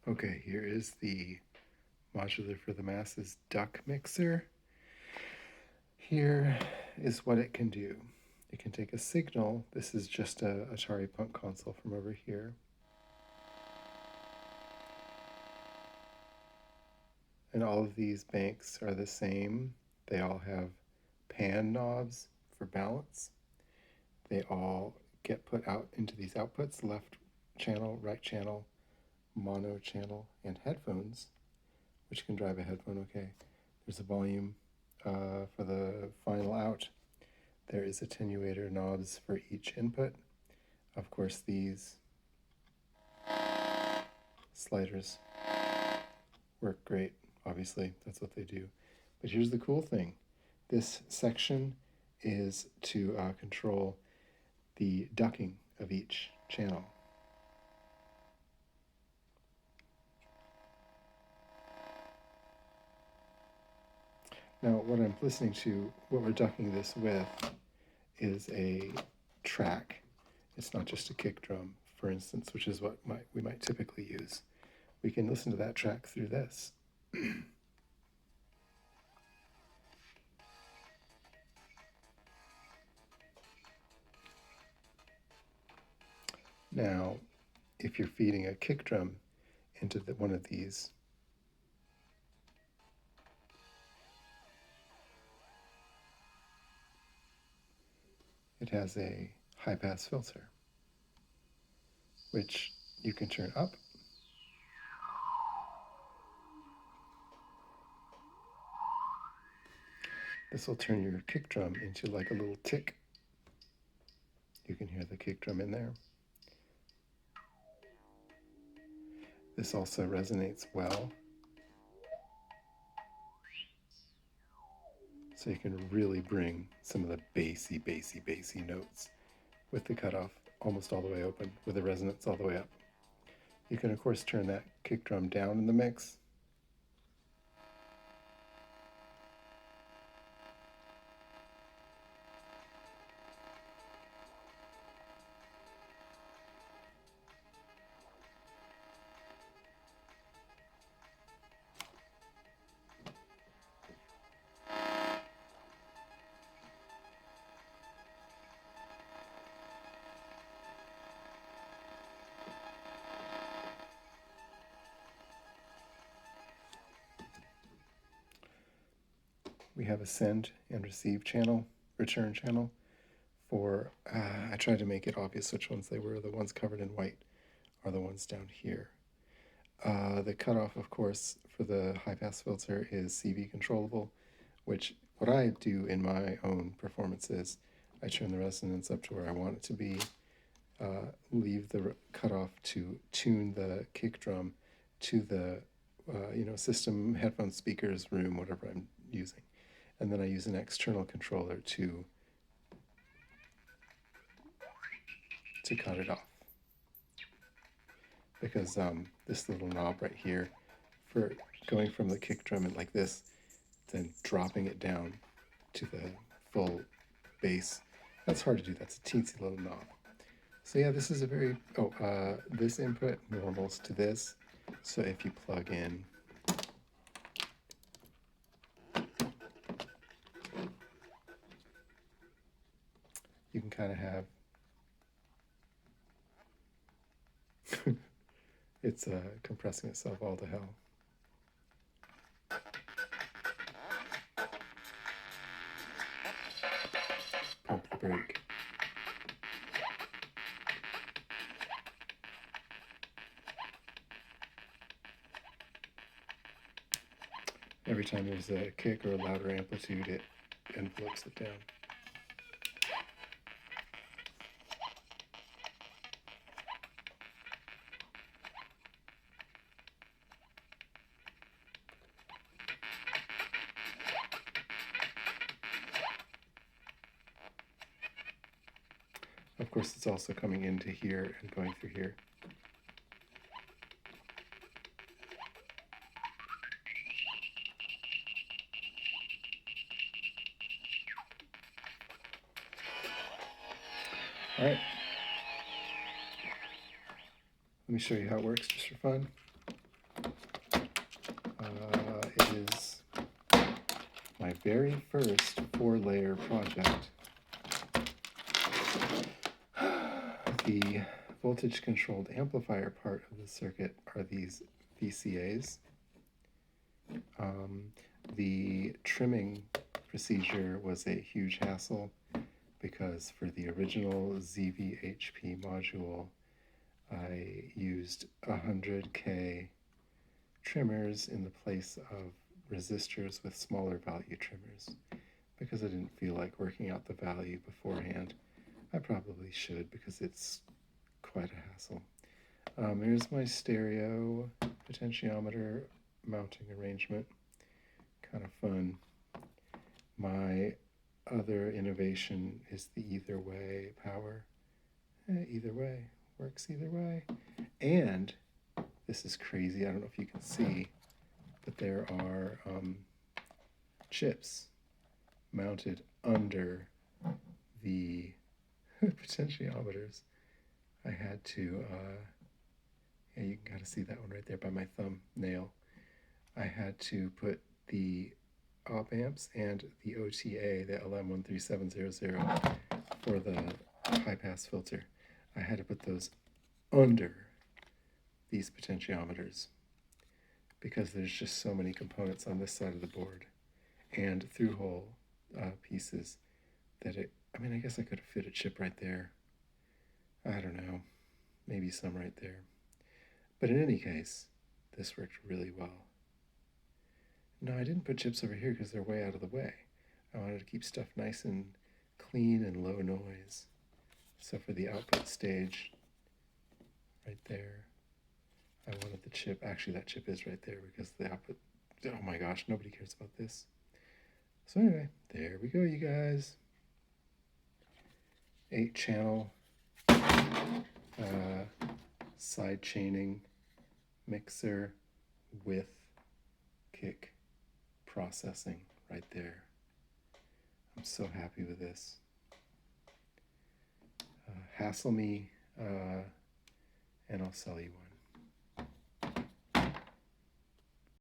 Okay, here is the Modular for the Masses DuckMixer. Here is what it can do. It can take a signal. This is just a Atari Punk console from over here. And all of these banks are the same. They all have pan knobs for balance. They all get put out into these outputs, left channel, right channel, mono channel, and headphones, which can drive a headphone okay. There's a volume for the final out. There is attenuator knobs for each input. Of course, these sliders work great. Obviously, that's what they do. But here's the cool thing. This section is to control the ducking of each channel. Now, what I'm listening to, what we're ducking this with, is a track. It's not just a kick drum, for instance, which is what we might typically use. We can listen to that track through this. Now, if you're feeding a kick drum into one of these, it has a high-pass filter, which you can turn up. This will turn your kick drum into like a little tick. You can hear the kick drum in there. This also resonates well. So you can really bring some of the bassy notes with the cutoff almost all the way open, with the resonance all the way up. You can, of course, turn that kick drum down in the mix. We have a send and receive channel, return channel for, I tried to make it obvious which ones they were. The ones covered in white are the ones down here. The cutoff, of course, for the high-pass filter is CV controllable, which what I do in my own performances, I turn the resonance up to where I want it to be, leave the cutoff to tune the kick drum to the system, headphone speakers, room, whatever I'm using. And then I use an external controller to cut it off. Because this little knob right here, for going from the kick drum and like this, then dropping it down to the full bass, that's hard to do. That's a teensy little knob. So yeah, this is a very, this input normals to this. So if you plug in you can kind of have, it's compressing itself all to hell. Pump the brake. Every time there's a kick or a louder amplitude, it envelopes it down. Of course, it's also coming into here and going through here. All right. Let me show you how it works just for fun. very first 4-layer project. The voltage controlled amplifier part of the circuit are these VCAs. The trimming procedure was a huge hassle because for the original ZVHP module, I used 100K trimmers in the place of resistors with smaller value trimmers because I didn't feel like working out the value beforehand. I probably should because it's quite a hassle. Here's my stereo potentiometer mounting arrangement. Kind of fun. My other innovation is the either way power. Either way, works either way. And this is crazy, I don't know if you can see, but there are chips mounted under the potentiometers. I had to, yeah, you can kind of see that one right there by my thumbnail. I had to put the op amps and the OTA, the LM13700 for the high pass filter. I had to put those under these potentiometers because there's just so many components on this side of the board and through hole pieces that I mean, I guess I could have fit a chip right there. I don't know, maybe some right there. But in any case, this worked really well. No, I didn't put chips over here because they're way out of the way. I wanted to keep stuff nice and clean and low noise. So for the output stage, right there, I wanted the chip. Actually, that chip is right there because the output, oh my gosh, nobody cares about this. So anyway, there we go, you guys. 8-channel side chaining mixer with kick processing right there. I'm so happy with this. Hassle me and I'll sell you one.